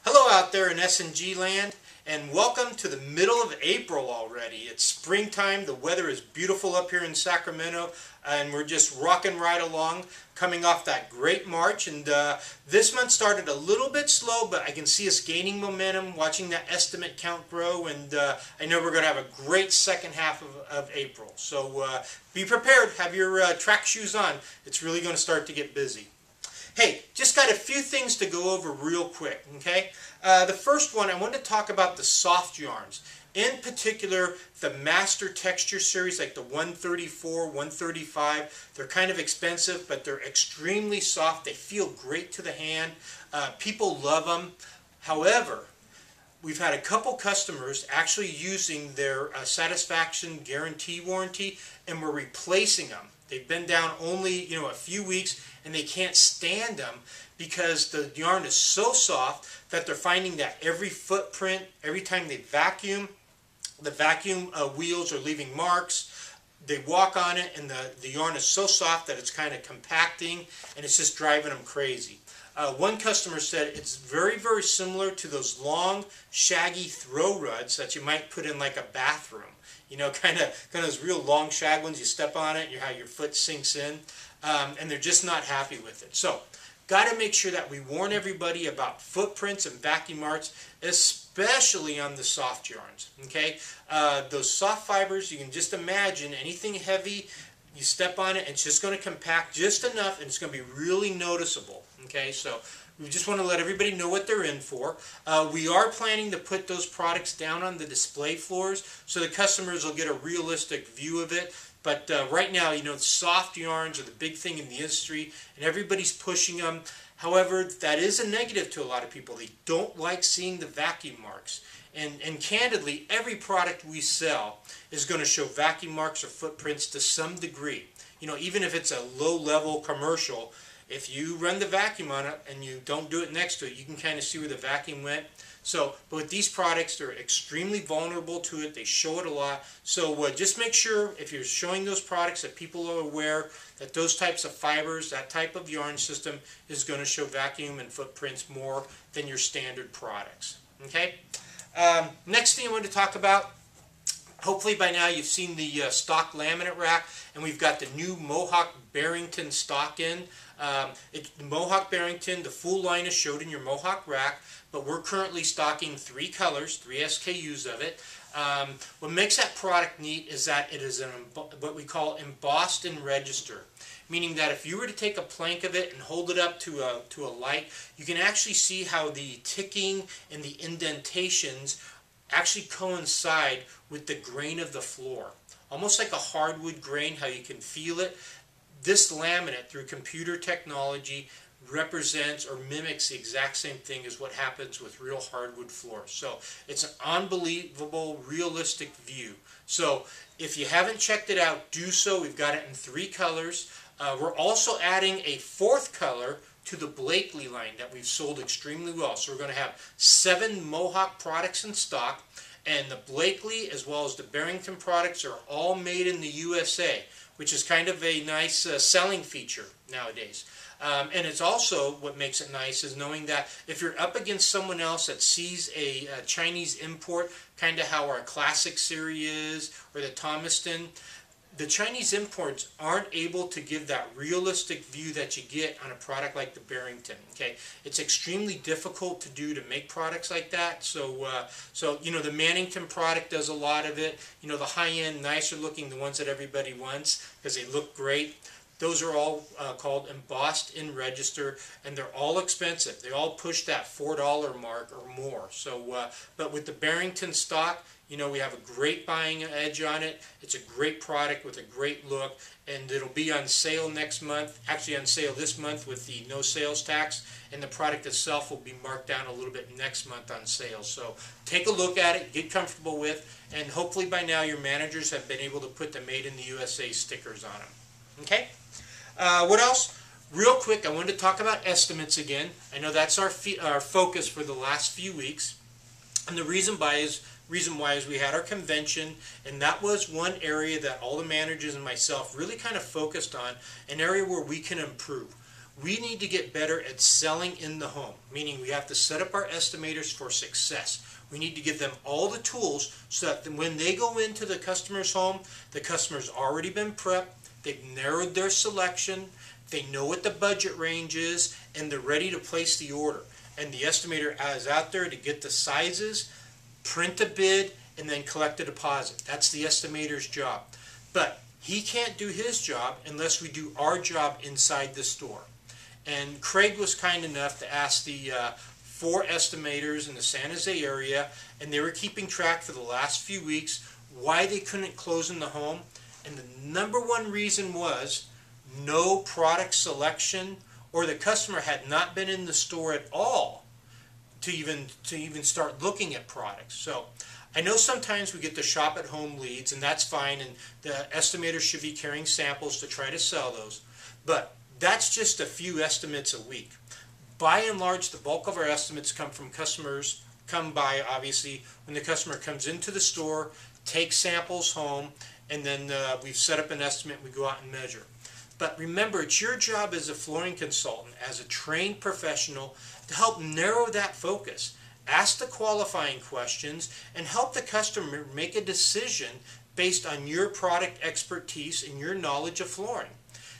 Hello out there in S&G land, and welcome to the middle of April already. It's springtime, the weather is beautiful up here in Sacramento, and we're just rocking right along, coming off that great March. And this month started a little bit slow, but I can see us gaining momentum, watching that estimate count grow, and I know we're going to have a great second half of April. So be prepared, have your track shoes on. It's really going to start to get busy. Hey, just got a few things to go over real quick, okay? The first one, I want to talk about the soft yarns. In particular, the Master Texture series, like the 134, 135. They're kind of expensive, but they're extremely soft. They feel great to the hand. People love them. However, we've had a couple customers actually using their satisfaction guarantee warranty, and we're replacing them. They've been down only a few weeks, and they can't stand them because the yarn is so soft that they're finding that every footprint, every time they vacuum, the vacuum wheels are leaving marks. They walk on it, and the yarn is so soft that it's kind of compacting, and it's just driving them crazy. One customer said it's very, very similar to those long, shaggy throw ruds that you might put in like a bathroom. You know, kind of those real long shag ones. You step on it, and how your foot sinks in, and they're just not happy with it. So, got to make sure that we warn everybody about footprints and vacuum marks, especially on the soft yarns. Okay, those soft fibers, you can just imagine anything heavy. You step on it, and it's just going to compact just enough, and it's going to be really noticeable. Okay, so we just want to let everybody know what they're in for. We are planning to put those products down on the display floors so the customers will get a realistic view of it. But right now, soft yarns are the big thing in the industry, and everybody's pushing them. However, that is a negative to a lot of people. They don't like seeing the vacuum marks. And candidly, every product we sell is going to show vacuum marks or footprints to some degree. Even if it's a low-level commercial, if you run the vacuum on it and you don't do it next to it, you can kind of see where the vacuum went. So, but with these products, they're extremely vulnerable to it. They show it a lot. So just make sure if you're showing those products that people are aware that those types of fibers, that type of yarn system is going to show vacuum and footprints more than your standard products. Okay? Next thing I want to talk about, hopefully by now you've seen the stock laminate rack, and we've got the new Mohawk Barrington stock in. The Mohawk Barrington, the full line is showed in your Mohawk rack, but we're currently stocking 3 colors, 3 SKUs of it. What makes that product neat is that it is what we call embossed in register, meaning that if you were to take a plank of it and hold it up to a light, you can actually see how the ticking and the indentations actually coincide with the grain of the floor. Almost like a hardwood grain, how you can feel it. This laminate, through computer technology, represents or mimics the exact same thing as what happens with real hardwood floors. So it's an unbelievable, realistic view. So if you haven't checked it out, do so. We've got it in 3 colors. We're also adding a 4th color to the Blakely line that we've sold extremely well. So we're going to have 7 Mohawk products in stock, and the Blakely as well as the Barrington products are all made in the USA, which is kind of a nice selling feature nowadays. And it's also, what makes it nice is knowing that if you're up against someone else that sees a Chinese import, kind of how our Classic series is, or the Thomaston, the Chinese imports aren't able to give that realistic view that you get on a product like the Barrington. Okay, it's extremely difficult to do, to make products like that. So, the Mannington product does a lot of it. The high-end, nicer looking, the ones that everybody wants because they look great. Those are all called embossed in register, and they're all expensive. They all push that $4 mark or more. So, but with the Barrington stock, we have a great buying edge on it. It's a great product with a great look, and it'll be on sale next month. Actually on sale this month with the no sales tax, and the product itself will be marked down a little bit next month on sale. So take a look at it, get comfortable with, and hopefully by now your managers have been able to put the Made in the USA stickers on them. Okay? What else? Real quick, I wanted to talk about estimates again. I know that's our focus for the last few weeks, and the reason why is we had our convention, and that was one area that all the managers and myself really kind of focused on, an area where we can improve. we need to get better at selling in the home, meaning we have to set up our estimators for success. We need to give them all the tools so that when they go into the customer's home, the customer's already been prepped, they've narrowed their selection, they know what the budget range is, and they're ready to place the order. And the estimator is out there to get the sizes, print a bid, and then collect a deposit. That's the estimator's job. But he can't do his job unless we do our job inside the store. And Craig was kind enough to ask the 4 estimators in the San Jose area, and they were keeping track for the last few weeks why they couldn't close in the home. And the number one reason was no product selection, or the customer had not been in the store at all to even start looking at products. So I know sometimes we get the shop at home leads, and that's fine, and the estimator should be carrying samples to try to sell those, but that's just a few estimates a week. By and large, the bulk of our estimates come from customers, come by obviously when the customer comes into the store, takes samples home, and then we've set up an estimate, we go out and measure. But remember, it's your job as a flooring consultant, as a trained professional, to help narrow that focus. Ask the qualifying questions and help the customer make a decision based on your product expertise and your knowledge of flooring.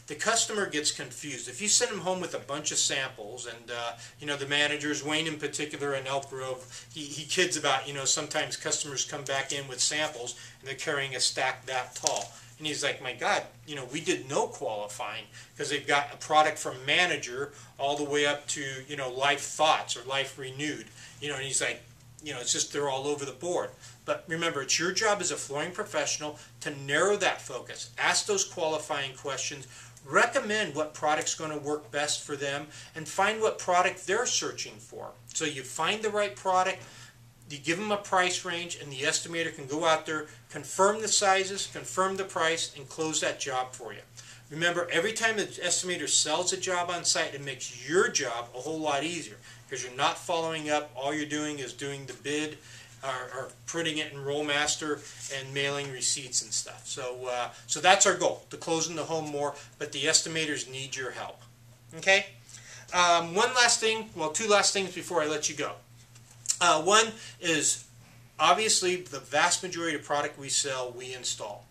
The customer gets confused. If you send them home with a bunch of samples, and you know, the managers, Wayne in particular in Elk Grove, he kids about, you know, sometimes customers come back in with samples and they're carrying a stack that tall. And he's like, my God, you know, we did no qualifying, because they've got a product from Manager all the way up to, you know, Life Thoughts or Life Renewed. You know, and he's like, you know, it's just they're all over the board. But remember, it's your job as a flooring professional to narrow that focus. Ask those qualifying questions. Recommend what product's going to work best for them, and find what product they're searching for. So you find the right product, you give them a price range, and the estimator can go out there, confirm the sizes, confirm the price, and close that job for you. Remember, every time the estimator sells a job on site, it makes your job a whole lot easier, because you're not following up. All you're doing is doing the bid, or putting it in Rollmaster and mailing receipts and stuff. So that's our goal, to close in the home more, but the estimators need your help. Okay? One last thing, well, 2 last things before I let you go. One is, obviously, the vast majority of product we sell, we install.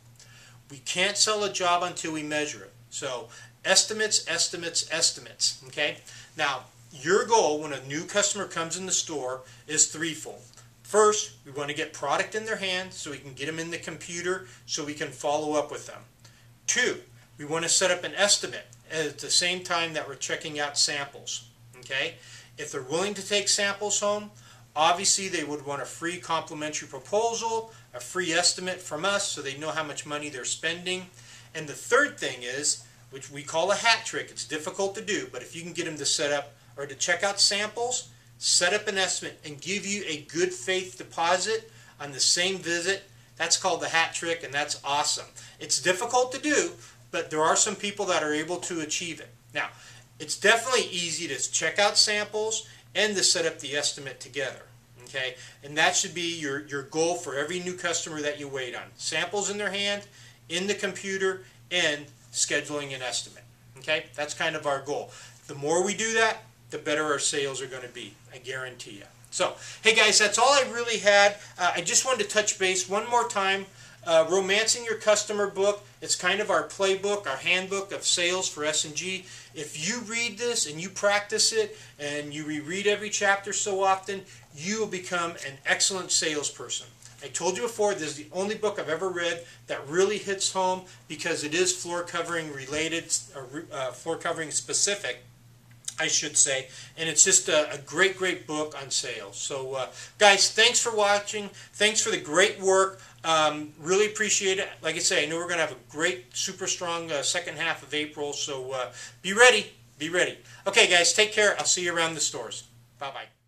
We can't sell a job until we measure it. So estimates, estimates, estimates. Okay? Now, your goal when a new customer comes in the store is threefold. First, we want to get product in their hands so we can get them in the computer so we can follow up with them. 2, we want to set up an estimate at the same time that we're checking out samples. Okay? If they're willing to take samples home, obviously they would want a free complimentary proposal, a free estimate from us so they know how much money they're spending. And the third thing is, which we call a hat trick. It's difficult to do, but if you can get them to set up or to check out samples, set up an estimate, and give you a good faith deposit on the same visit, that's called the hat trick, and that's awesome. It's difficult to do, but there are some people that are able to achieve it. Now, it's definitely easy to check out samples and to set up the estimate together. Okay? And that should be your goal for every new customer that you wait on. Samples in their hand, in the computer, and scheduling an estimate. Okay? That's kind of our goal. The more we do that, the better our sales are going to be. I guarantee you. So, hey guys, that's all I really had. I just wanted to touch base one more time. Romancing Your Customer book. It's kind of our playbook, our handbook of sales for S&G. If you read this and you practice it and you reread every chapter so often, you will become an excellent salesperson. I told you before, this is the only book I've ever read that really hits home because it is floor covering related, or floor covering specific, I should say, and it's just a great, great book on sales. So, guys, thanks for watching. Thanks for the great work. Really appreciate it. Like I say, I know we're going to have a great, super strong second half of April, so be ready. Be ready. Okay, guys, take care. I'll see you around the stores. Bye-bye.